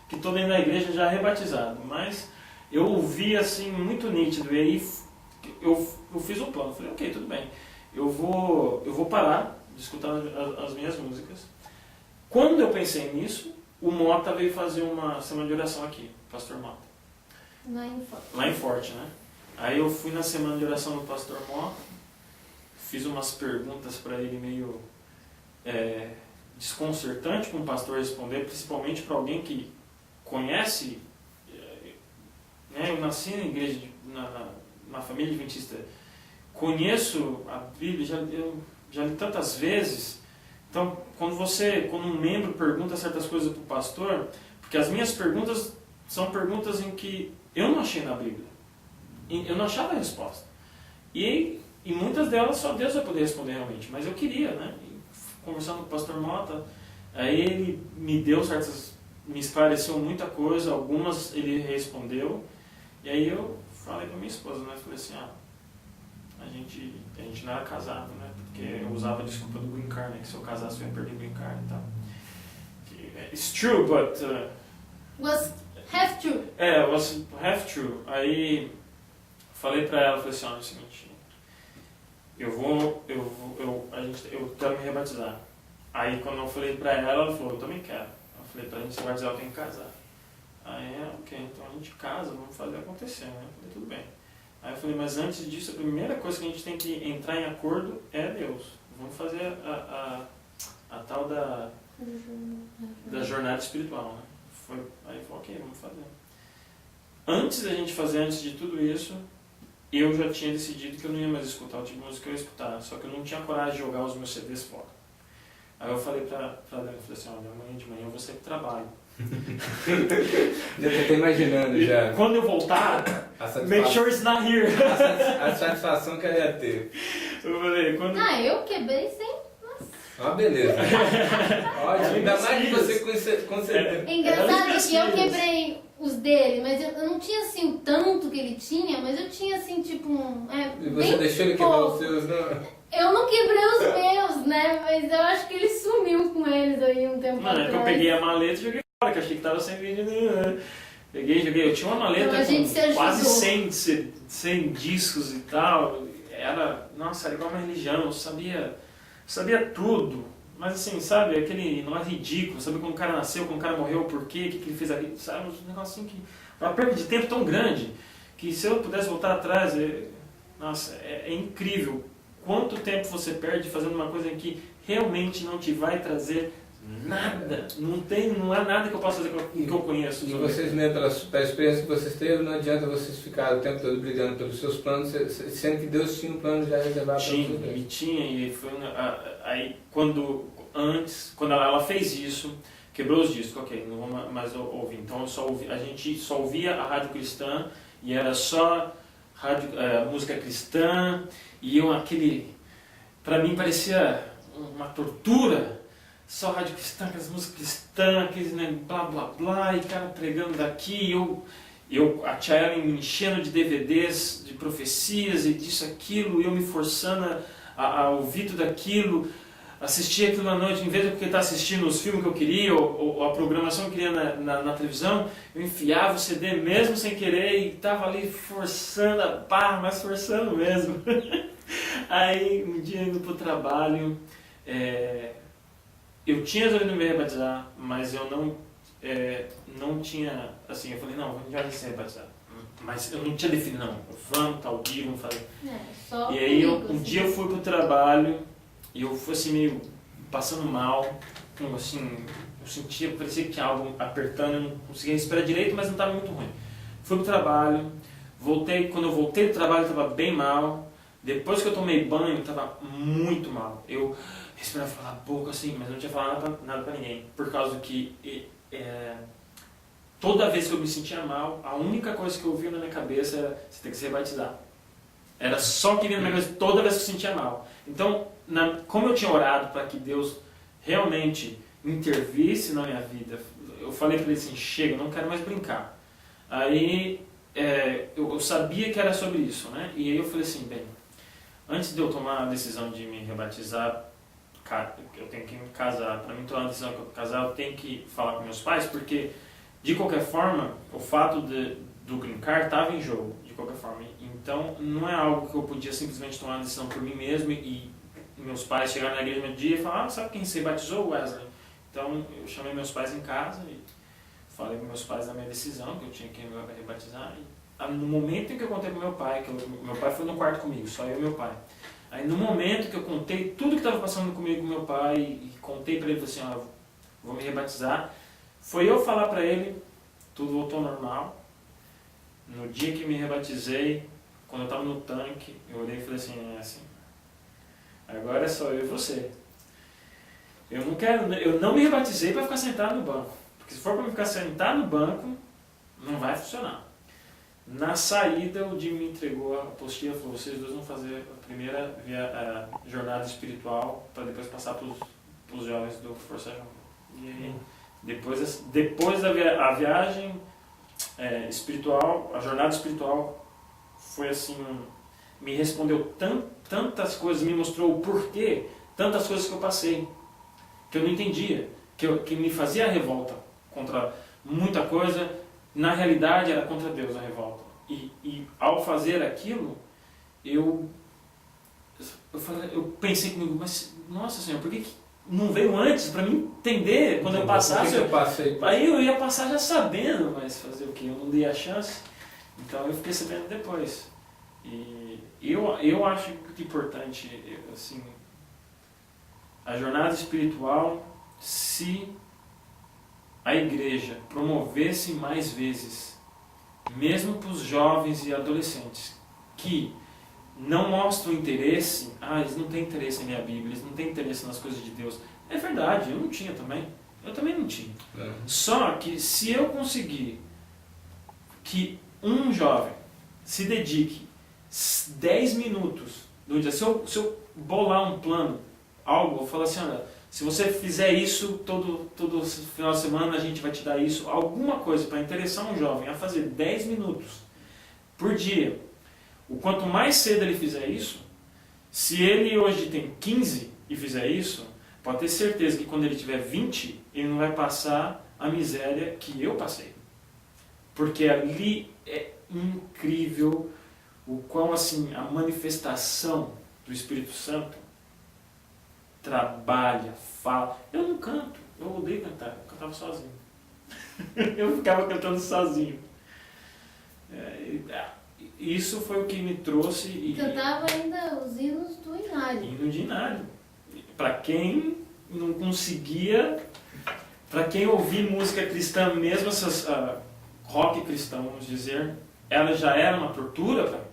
que estou dentro da igreja já rebatizado, mas eu ouvi assim muito nítido, e aí eu fiz um plano, falei, ok, tudo bem, eu vou parar de escutar as minhas músicas. Quando eu pensei nisso, o Mota veio fazer uma semana de oração aqui, Pastor Mota. Lá em Forte, né? Aí eu fui na semana de oração do Pastor Mota, fiz umas perguntas para ele meio desconcertante para um pastor responder, principalmente para alguém que conhece, né? Eu nasci na igreja, na família adventista, conheço a Bíblia, eu já li tantas vezes. Então, quando um membro pergunta certas coisas para o pastor, porque as minhas perguntas são perguntas em que eu não achei na Bíblia, eu não achava a resposta, e muitas delas só Deus vai poder responder realmente, mas eu queria, né? Conversando com o pastor Mota, aí ele me esclareceu muita coisa, algumas ele respondeu, e aí eu falei para minha esposa, né? Falei assim, a gente não era casado, né? Porque eu usava a desculpa do green card, né? Que se eu casasse eu ia perder o green card e tal. It's true, but... was half true. Was half true. Aí falei pra ela, falei assim, olha, é o seguinte, eu quero me rebatizar. Aí quando eu falei pra ela, ela falou, eu também quero. Eu falei, pra gente se batizar eu tenho que casar. Aí, ok, então a gente casa, vamos fazer acontecer, né? Eu falei, tudo bem. Aí eu falei, mas antes disso, a primeira coisa que a gente tem que entrar em acordo é Deus. Vamos fazer a tal da jornada espiritual, né? Aí falou, ok, vamos fazer. Antes de tudo isso, eu já tinha decidido que eu não ia mais escutar o tipo de música que eu ia escutar, só que eu não tinha coragem de jogar os meus CDs fora. Aí eu falei pra Dani, eu falei assim, olha, amanhã de manhã eu vou sair pro trabalho. Já tô até imaginando já. Quando eu voltar, make sure it's not here. A satisfação que eu ia ter. Eu falei, eu quebrei sem... Beleza. Ótimo, ainda mais que você concedeu. É engraçado que eu quebrei os dele, mas eu não tinha assim o tanto que ele tinha, mas eu tinha assim tipo E você deixou ele quebrar os seus, não? Eu não quebrei os meus, né? Mas eu acho que ele sumiu com eles aí um tempo atrás. É que eu peguei a maleta e joguei fora, que achei que tava sem vídeo nenhum, né? Joguei. Eu tinha uma maleta com quase 100 discos e tal. Era igual uma religião, eu sabia tudo. Mas assim, sabe, aquele negócio ridículo, sabe quando o cara nasceu, quando o cara morreu, por quê, o que ele fez aqui, sabe, um negócio assim que... Uma perda de tempo tão grande, que se eu pudesse voltar atrás, é incrível quanto tempo você perde fazendo uma coisa em que realmente não te vai trazer nada. Não há nada que eu possa fazer que eu conheço. E vocês, né, pela experiência que vocês teve, não adianta vocês ficarem o tempo todo brigando pelos seus planos, sendo que Deus tinha um plano já reservado para vocês. Tinha, e foi aí quando ela fez isso, quebrou os discos, ok, não vou mais ouvir. Então a gente só ouvia a rádio cristã, e era só música cristã, e pra mim parecia uma tortura. Só rádio cristã, aquelas músicas cristãs, aqueles blá blá blá, e cara pregando daqui, a tia Ellen me enchendo de DVDs, de profecias e disso, aquilo, e eu me forçando a ouvir tudo aquilo, assistir aquilo à noite, em vez de eu estar assistindo os filmes que eu queria, ou a programação que eu queria na televisão, eu enfiava o CD mesmo sem querer, e estava ali forçando a barra, mas forçando mesmo. Aí, um dia indo para o trabalho, eu tinha resolvido me rebatizar, mas eu não tinha, assim, eu falei, não, a gente vai se rebatizar. Mas eu não tinha definido, não, vamos, tal dia, vamos fazer. E aí, um dia eu fui pro trabalho, e eu fui assim, meio passando mal, assim, eu sentia, parecia que tinha algo apertando, eu não conseguia respirar direito, mas não estava muito ruim. Fui pro trabalho, quando eu voltei do trabalho eu estava bem mal, depois que eu tomei banho eu estava muito mal. Eu respirava pela boca assim, mas não tinha falado nada pra ninguém, por causa que toda vez que eu me sentia mal, a única coisa que eu ouvia na minha cabeça era, você tem que se rebatizar. Era só que vinha na minha cabeça toda vez que eu sentia mal. Então, como eu tinha orado para que Deus realmente intervisse na minha vida, eu falei para ele assim, chega, eu não quero mais brincar. Aí eu sabia que era sobre isso, né? E aí eu falei assim, bem, antes de eu tomar a decisão de me rebatizar, eu tenho que me casar. Para mim tomar a decisão de casar, eu tenho que falar com meus pais, porque De qualquer forma, o fato do green card estava em jogo, de qualquer forma. Então, não é algo que eu podia simplesmente tomar uma decisão por mim mesmo e meus pais chegaram na igreja no dia e falaram, sabe quem você batizou, Wesley? Então, eu chamei meus pais em casa e falei com meus pais da minha decisão, que eu tinha que me rebatizar. E, no momento em que eu contei para meu pai, meu pai foi no quarto comigo, só eu e meu pai. Aí, no momento que eu contei tudo que estava passando comigo com meu pai e contei para ele, falei assim, vou me rebatizar, foi eu falar para ele, tudo voltou ao normal. No dia que me rebatizei, quando eu estava no tanque, eu olhei e falei assim, agora é só eu e você. Eu não me rebatizei para ficar sentado no banco. Porque se for para ficar sentado no banco, não vai funcionar. Na saída, o Jim me entregou a apostila e falou, vocês dois vão fazer a primeira jornada espiritual para depois passar para os jovens do Força Jovem. E aí, depois da viagem espiritual, a jornada espiritual foi assim, me respondeu tantas coisas, me mostrou o porquê, tantas coisas que eu passei, que eu não entendia, que me fazia revolta contra muita coisa, na realidade era contra Deus a revolta. E ao fazer aquilo, eu pensei comigo, mas nossa Senhor, por que não veio antes para mim entender quando eu passasse? Aí eu ia passar já sabendo, mas fazer o que? Eu não dei a chance, então eu fiquei sabendo depois. E eu acho que é importante, assim, a jornada espiritual, se a igreja promovesse mais vezes, mesmo para os jovens e adolescentes, que não mostram interesse, eles não têm interesse em ler a Bíblia, eles não têm interesse nas coisas de Deus. É verdade, eu não tinha também. Eu também não tinha. Só que se eu conseguir que um jovem se dedique 10 minutos do dia, se eu bolar um plano, algo, eu falo assim, olha, se você fizer isso todo final de semana, a gente vai te dar isso, alguma coisa para interessar um jovem a fazer 10 minutos por dia. O quanto mais cedo ele fizer isso, se ele hoje tem 15 e fizer isso, pode ter certeza que quando ele tiver 20, ele não vai passar a miséria que eu passei. Porque ali é incrível o quão assim, a manifestação do Espírito Santo trabalha, fala. Eu não canto, eu odeio cantar, eu cantava sozinho. Eu ficava cantando sozinho. Isso foi o que me trouxe. Cantava ainda os hinos do Inário. Hino de Inário. Para quem não conseguia, para quem ouvir música cristã, mesmo essas rock cristão, vamos dizer, ela já era uma tortura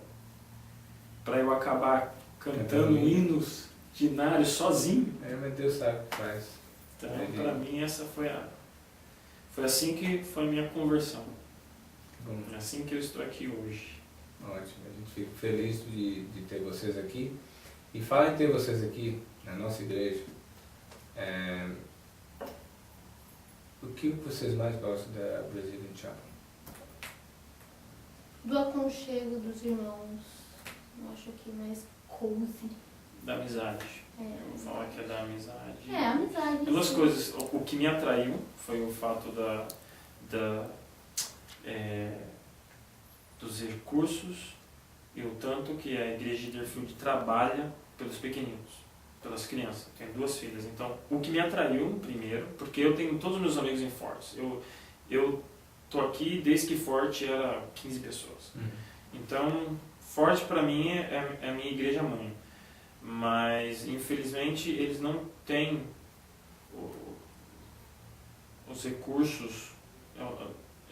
para eu acabar cantando hinos de Inário sozinho. Mas Deus sabe o que faz. Então, para mim, essa foi assim que foi a minha conversão. Bom. É assim que eu estou aqui hoje. Ótimo, a gente fica feliz de ter vocês aqui. E fala em ter vocês aqui na nossa igreja. O que vocês mais gostam da Brazilian Chapel? Do aconchego dos irmãos. Eu acho que mais cozy. Da amizade. Eu vou falar que é da amizade. Amizade. Duas coisas. O que me atraiu foi o fato dos recursos e o tanto que a igreja de Deerfield trabalha pelos pequeninos, pelas crianças. Eu tenho 2 filhas, então o que me atraiu primeiro, porque eu tenho todos os meus amigos em Fortes. Eu tô aqui desde que Forte era 15 pessoas. Então Forte para mim é a minha igreja mãe, mas infelizmente eles não têm os recursos.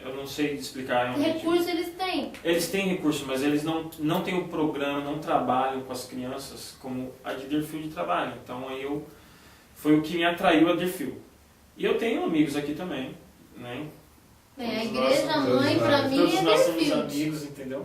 Eu não sei explicar realmente. Recursos eles têm. Eles têm recursos, mas eles não têm o programa, não trabalham com as crianças como a de Deerfield trabalha. Então foi o que me atraiu a Deerfield. E eu tenho amigos aqui também, né? A igreja mãe para mim é Deerfield. Todos nós somos Deerfield. amigos, entendeu?